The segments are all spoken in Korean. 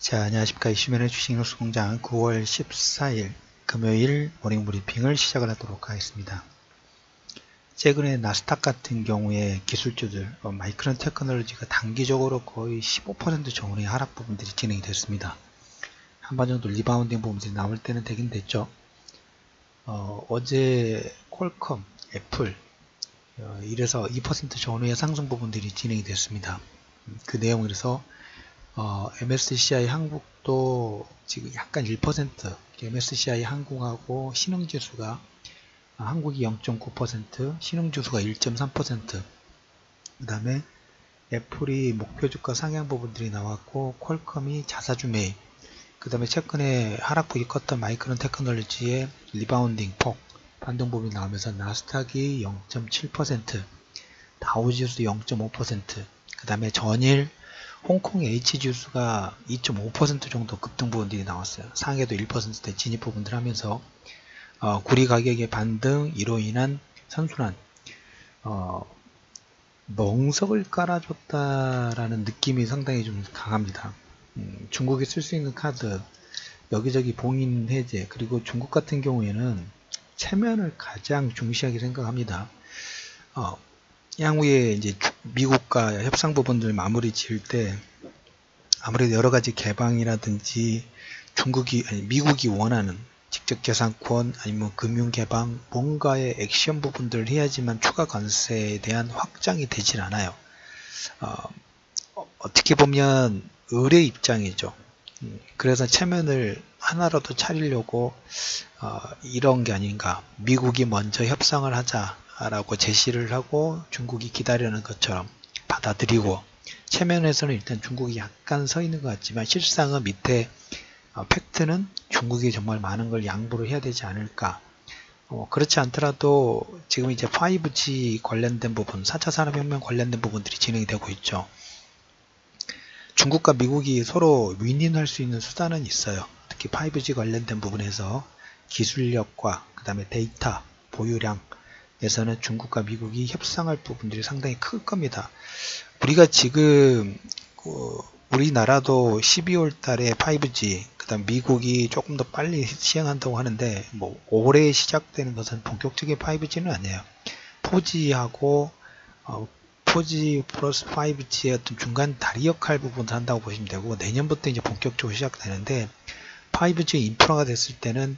자, 안녕하십니까. 이슈맨의 주식뉴스공장 9월 14일 금요일 모닝 브리핑을 시작을 하도록 하겠습니다. 최근에 나스닥 같은 경우에 기술주들, 마이크론 테크놀로지가 단기적으로 거의 15% 정도의 하락 부분들이 진행이 됐습니다. 한 번 정도 리바운딩 부분들이 나올 때는 되긴 됐죠. 어제 퀄컴, 애플, 이래서 2% 전후의 상승 부분들이 진행이 됐습니다. 그 내용에서 MSCI 한국도 지금 약간 1%, MSCI 한국하고 신흥지수가 한국이 0.9%, 신흥지수가 1.3%, 그 다음에 애플이 목표주가 상향 부분들이 나왔고 퀄컴이 자사주 매입, 그 다음에 최근에 하락폭이 컸던 마이크론 테크놀로지의 리바운딩 폭 반등 부분이 나오면서 나스닥이 0.7%, 다우지수 0.5%, 그 다음에 전일 홍콩 H지수가 2.5% 정도 급등 부분들이 나왔어요. 상해도 1%대 진입 부분들 하면서 구리 가격의 반등 이로 인한 선순환, 멍석을 깔아줬다라는 느낌이 상당히 좀 강합니다. 중국이 쓸 수 있는 카드 여기저기 봉인 해제, 그리고 중국 같은 경우에는 체면을 가장 중시하게 생각합니다. 향후에 이제 미국과 협상 부분들 마무리 지을 때 아무래도 여러 가지 개방이라든지 미국이 원하는 직접재산권 아니면 금융 개방 뭔가의 액션 부분들을 해야지만 추가 관세에 대한 확장이 되질 않아요. 어떻게 보면 을의 입장이죠. 그래서 체면을 하나라도 차리려고 이런 게 아닌가. 미국이 먼저 협상을 하자라고 제시를 하고 중국이 기다리는 것처럼 받아들이고, 체면에서는 일단 중국이 약간 서 있는 것 같지만 실상은 밑에 팩트는 중국이 정말 많은 걸 양보를 해야 되지 않을까. 그렇지 않더라도 지금 이제 5G 관련된 부분, 4차 산업혁명 관련된 부분들이 진행이 되고 있죠. 중국과 미국이 서로 윈윈할 수 있는 수단은 있어요. 특히 5G 관련된 부분에서 기술력과 그 다음에 데이터 보유량에서는 중국과 미국이 협상할 부분들이 상당히 클 겁니다. 우리가 지금 우리나라도 12월 달에 5G, 그 다음 미국이 조금 더 빨리 시행한다고 하는데 뭐 올해 시작되는 것은 본격적인 5G는 아니에요. 4G하고 4G 플러스 5G의 어떤 중간 다리 역할 부분을 한다고 보시면 되고, 내년부터 이제 본격적으로 시작되는데 5G 인프라가 됐을 때는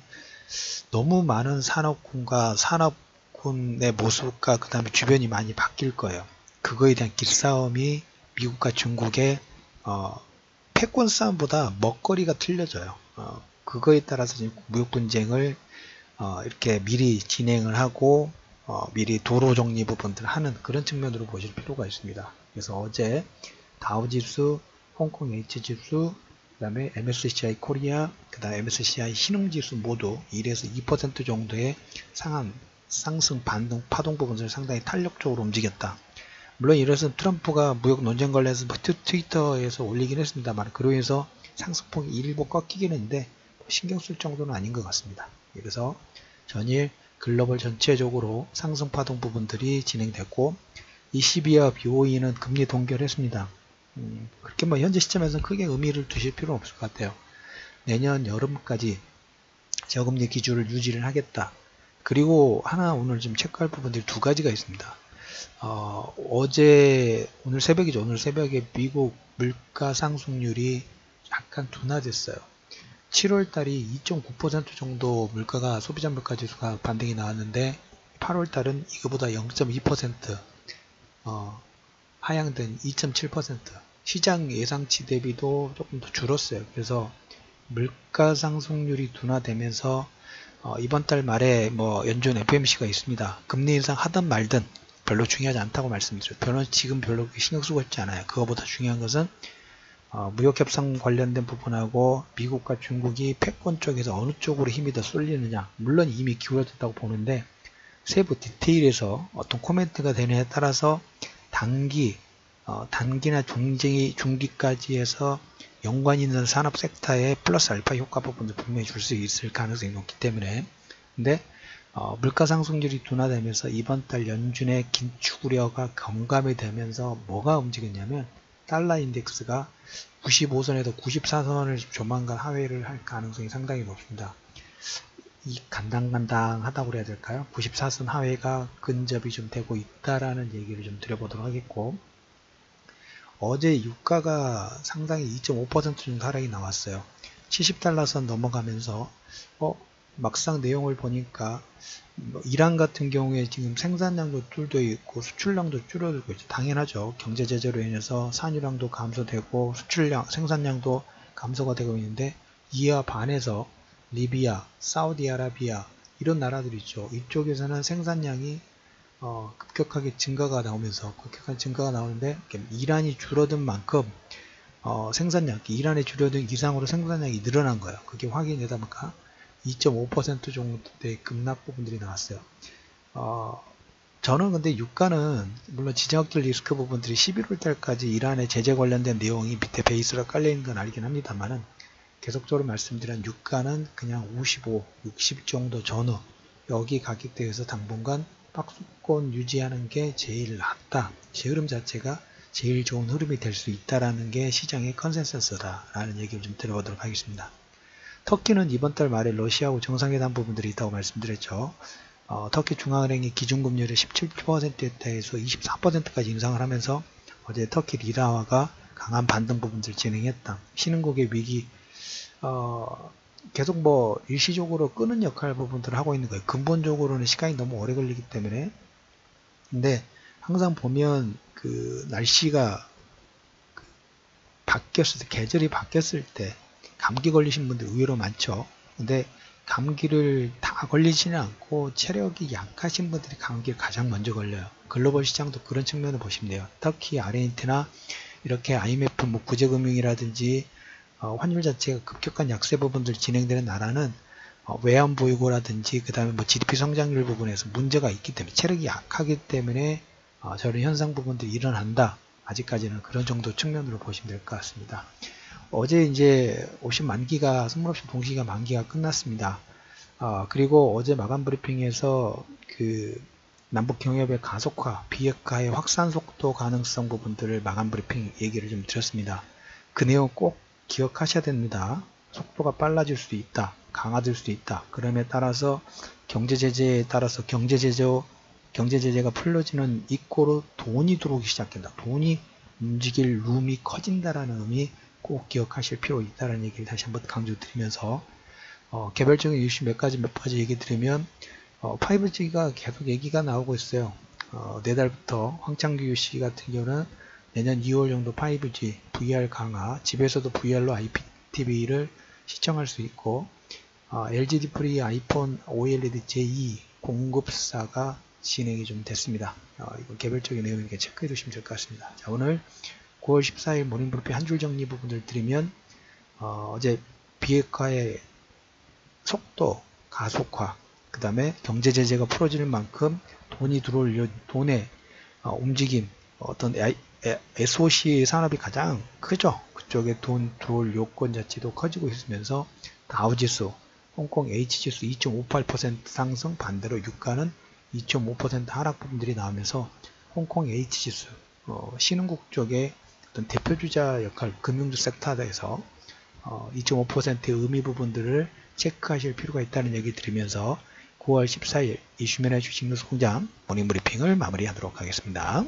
너무 많은 산업군과 산업군의 모습과 그 다음에 주변이 많이 바뀔 거예요. 그거에 대한 기싸움이 미국과 중국의 패권 싸움보다 먹거리가 틀려져요. 그거에 따라서 지금 무역 분쟁을 이렇게 미리 진행을 하고 미리 도로 정리 부분들을 하는 그런 측면으로 보실 필요가 있습니다. 그래서 어제 다우지수, 홍콩 H지수, 그 다음에 MSCI 코리아, 그 다음에 MSCI 신흥지수 모두 1에서 2% 정도의 상승 반등 파동 부분을 상당히 탄력적으로 움직였다. 물론 이래서 트럼프가 무역 논쟁 관련해서 트위터에서 올리긴 했습니다만, 그로 인해서 상승폭이 일부 꺾이긴 했는데 신경 쓸 정도는 아닌 것 같습니다. 그래서 전일 글로벌 전체적으로 상승 파동 부분들이 진행됐고, 22와 BOE는 금리 동결했습니다. 그렇게 뭐 현재 시점에서는 크게 의미를 두실 필요는 없을 것 같아요. 내년 여름까지 저금리 기조를 유지를 하겠다. 그리고 하나 오늘 좀 체크할 부분들이 두 가지가 있습니다. 오늘 새벽이죠. 오늘 새벽에 미국 물가 상승률이 약간 둔화됐어요. 7월 달이 2.9% 정도 물가가, 소비자 물가 지수가 반등이 나왔는데 8월 달은 이거보다 0.2% 하향된 2.7%, 시장 예상치 대비도 조금 더 줄었어요. 그래서 물가 상승률이 둔화되면서 이번 달 말에 뭐 연준 FOMC가 있습니다. 금리 인상 하든 말든 별로 중요하지 않다고 말씀드려요. 저는 지금 별로 신경 쓰고 있지 않아요. 그거보다 중요한 것은 무역협상 관련된 부분하고 미국과 중국이 패권 쪽에서 어느 쪽으로 힘이 더 쏠리느냐. 물론 이미 기울어졌다고 보는데 세부 디테일에서 어떤 코멘트가 되느냐에 따라서 단기나 중기까지 해서 연관 있는 산업 섹터의 플러스 알파 효과 부분도 분명히 줄 수 있을 가능성이 높기 때문에. 근데 물가 상승률이 둔화되면서 이번 달 연준의 긴축 우려가 경감이 되면서 뭐가 움직였냐면 달러 인덱스가 95선에서 94선을 조만간 하회를 할 가능성이 상당히 높습니다. 이 간당간당하다고 그래야 될까요? 94선 하회가 근접이 좀 되고 있다라는 얘기를 좀 드려보도록 하겠고, 어제 유가가 상당히 2.5% 정도 하락이 나왔어요. 70달러선 넘어가면서 막상 내용을 보니까 이란 같은 경우에 지금 생산량도 줄도 있고 수출량도 줄어들고 있죠. 당연하죠. 경제 제재로 인해서 산유량도 감소되고 수출량, 생산량도 감소가 되고 있는데, 이와 반해서 리비아, 사우디아라비아 이런 나라들이 있죠. 이쪽에서는 생산량이 급격하게 증가가 나오는데, 이란이 줄어든 만큼 생산량, 이란에 줄어든 이상으로 생산량이 늘어난 거예요. 그게 확인되다 보니까 2.5% 정도의 급락 부분들이 나왔어요. 저는 근데 유가는 물론 지정학적 리스크 부분들이 11월 달까지 이란의 제재 관련된 내용이 밑에 베이스로 깔려있는 건 알긴 합니다만은, 계속적으로 말씀드린 유가는 그냥 55, 60 정도 전후 여기 가격대에서 당분간 박스권 유지하는 게 제일 낫다. 제 흐름 자체가 제일 좋은 흐름이 될 수 있다라는 게 시장의 컨센서스다라는 얘기를 좀 들어보도록 하겠습니다. 터키는 이번 달 말에 러시아하고 정상회담 부분들이 있다고 말씀드렸죠. 터키 중앙은행이 기준금리를 17%에서 24%까지 인상을 하면서 어제 터키 리라화가 강한 반등 부분들을 진행했다. 신흥국의 위기 계속 일시적으로 끄는 역할 부분들을 하고 있는 거예요. 근본적으로는 시간이 너무 오래 걸리기 때문에. 근데 항상 보면 그 날씨가 바뀌었을 때, 계절이 바뀌었을 때 감기 걸리신 분들 의외로 많죠. 근데 감기를 다 걸리지는 않고 체력이 약하신 분들이 감기를 가장 먼저 걸려요. 글로벌 시장도 그런 측면을 보시면 돼요. 터키, 아르헨티나 이렇게 IMF 구제금융이라든지 환율 자체가 급격한 약세 부분들 진행되는 나라는 외환 보유고라든지 그 다음에 GDP 성장률 부분에서 문제가 있기 때문에, 체력이 약하기 때문에 저런 현상 부분들이 일어난다. 아직까지는 그런 정도 측면으로 보시면 될 것 같습니다. 어제 이제 옵션 만기가, 선물옵션 동시기가 만기가 끝났습니다. 그리고 어제 마감 브리핑에서 그 남북 경협의 가속화, 비핵화의 확산 속도 가능성 부분들을 마감 브리핑 얘기를 좀 드렸습니다. 그 내용 꼭 기억하셔야 됩니다. 속도가 빨라질 수도 있다. 강화될 수도 있다. 그럼에 따라서 경제 제재에 따라서 경제 제재가 풀려지는 이꼬로 돈이 들어오기 시작된다. 돈이 움직일 룸이 커진다라는 의미 꼭 기억하실 필요 있다는 얘기를 다시 한번 강조드리면서, 개별적인 이슈 몇 가지 얘기 드리면, 5G가 계속 얘기가 나오고 있어요. 내달부터 황창규 씨 같은 경우는 내년 2월 정도 5G, VR 강화, 집에서도 VR로 IPTV를 시청할 수 있고, LGD 프리 아이폰 OLED 제2 공급사가 진행이 좀 됐습니다. 이건 개별적인 내용이니까 체크해 두시면 될 것 같습니다. 자, 오늘 9월 14일 모닝브리핑 한 줄 정리 부분들 드리면, 어제 비핵화의 속도, 가속화, 그 다음에 경제 제재가 풀어지는 만큼 돈이 들어올 돈의 움직임, 어떤 SOC 산업이 가장 크죠. 그쪽에 돈 들어올 요건 자체도 커지고 있으면서 다우지수, 홍콩 H지수 2.58% 상승, 반대로 유가는 2.5% 하락 부분들이 나오면서 홍콩 H지수, 신흥국 쪽의 어떤 대표주자 역할, 금융주 섹터에서 2.5%의 의미 부분들을 체크하실 필요가 있다는 얘기 드리면서 9월 14일 이슈면의 주식뉴스 공장 모닝브리핑을 마무리하도록 하겠습니다.